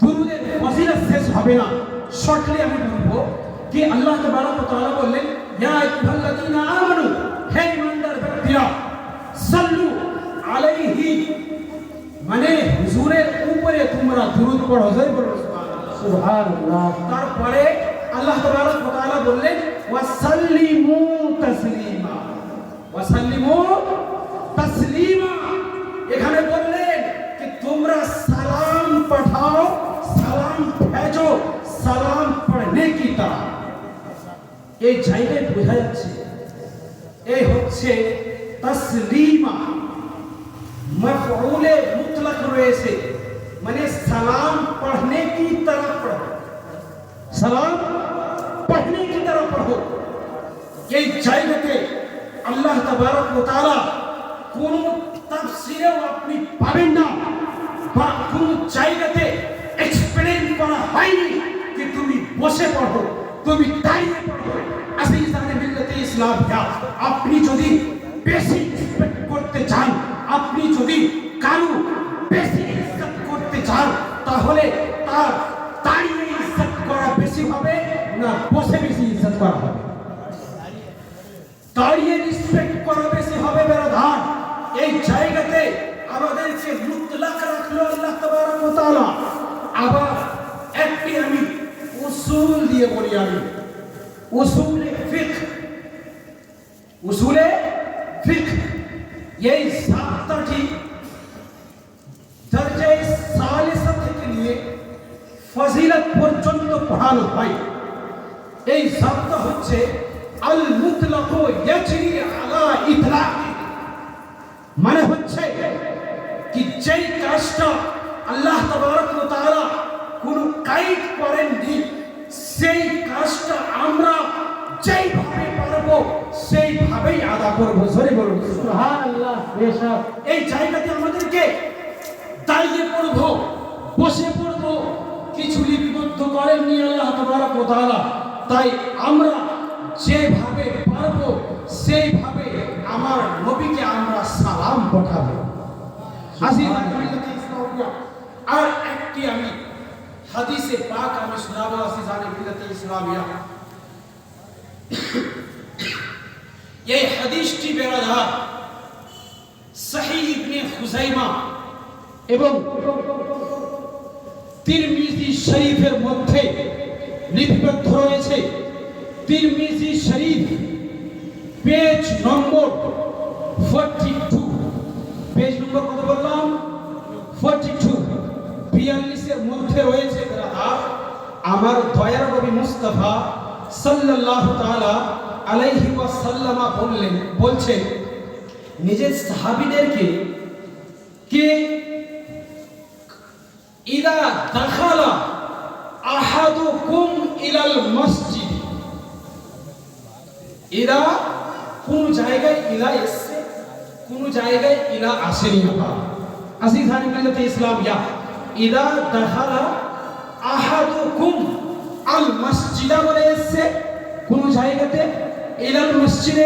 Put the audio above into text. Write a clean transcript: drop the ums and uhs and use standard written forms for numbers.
দুরুদের ফজিলত শেষ হবে না। শর্টলি আমি বলবো कि अल्लाह तबारक व तआला बोलें या अय्युहल्लज़ीना आमनू, हे ईमानदार ব্যক্তিরা, सल्लू अलैहि মানে হুজুরের উপরে তোমরা দুরূদ পড়ো। জয় বলো সুবহানাল্লাহ। তারপরে আল্লাহ তাবারক ওয়া তাআলা বললেন ওয়াসাল্লিমু তাসলিমা, ওয়াসাল্লিমু তাসলিমা। এখানে বললেন कि তোমরা সালাম পাঠাও, সালাম ভেজো, সালাম পড়নে কি तरह। এই জায়গায় বোঝা যাচ্ছে এই হচ্ছে তাসলিমা, मफऊल मुतलक রয়েছে, মানে সালাম পড়নে কি तरह পড়ো, সালাম পড়নে কি तरह পড়ো। এই জায়গাতে আল্লাহ তাবারক ওয়া তাআলা কোন তাফসীরেও আপনি পাবেন না বা কোন জায়গাতে এক্সপ্লেইন করা হয়নি যে তুমি বসে পড়ো, তুমি দাঁড়িয়ে পড়ো। আসিফানে মিল্লাতে ইসলামিয়া, আপনি যদি বেশি রেসপেক্ট করতে চান, আপনি যদি কারো বেশি ইজ্জত করতে চান, তাহলে তার দাঁড়িয়ে ইজ্জত করা বেশি হবে না বসে বেশি ইজ্জত করা হবে? দাঁড়িয়ে রেসপেক্ট করা বেশি হবে বেরাদার। এই জায়গাতে আমাদেরকে মুতলাক রাখলো আল্লাহ তাবারক ওয়া তাআলা। আবার একটি আমি উসুল দিয়ে বলি, আমি উসুলে ফিকহ, উসুলে ফিকহ এই সাতটি দরজায়ে সালিসা থেকে নিয়ে ফজিলত পর্যন্ত পড়ানো হয়। এই সাতটা হচ্ছে আল মুতলাক ইয়াজরি আলা ইতলাকি, মানে হচ্ছে কি যেই কাজটা আল্লাহ তাবারক ওয়া তাআলা কোন কাইদ করেননি, সেই কাজটা আমরা যেইভাবে পারবো সেইভাবেই আদা করবো। জোরে বলুন সুবহানাল্লাহ। বেশক এই জায়গাতে আমাদেরকে দাঁড়িয়ে পড়বো, বসে পড়বো কিছু লিপিবদ্ধ করেননি আল্লাহ তাবারক ওয়া তাআলা। তাই আমরা যেভাবে পারবো সেইভাবে আমার নবীকে আমরা সালাম পাঠাবো। আর একটি আমি হাদিসে পাক আমি শোনাবো আসিফানে মিল্লাতে ইসলামিয়া। এই হাদিসটি বেরাদার সহিহ ইবনে খুজাইমা এবং তিরমিজি শরীফের মধ্যে লিপিবদ্ধ রয়েছে। তিরমিজি শরীফ পেজ নম্বর 42, পেজ নম্বর কত বললাম? 42, 42 এর মধ্যে রয়েছে বেরাদার আমার দয়ার নবী মুস্তাফা সাল্লাল্লাহু তাআলা আলাইহি ওয়াসাল্লাম বলছেন নিজের সাহাবীদেরকে কে ইদা দাখালা আহাদুকুম ইলাল মসজিদ, ইদা কোন জায়গায় ইলা এসছে, কোন জায়গায় ইলা আসেনি। আসিফানে মিল্লাতে ইসলামিয়া ইদা দাখালা আহাদুকুম আল মসজিদা বলে এসছে, কোন জায়গাতে ইলাল মসজিদে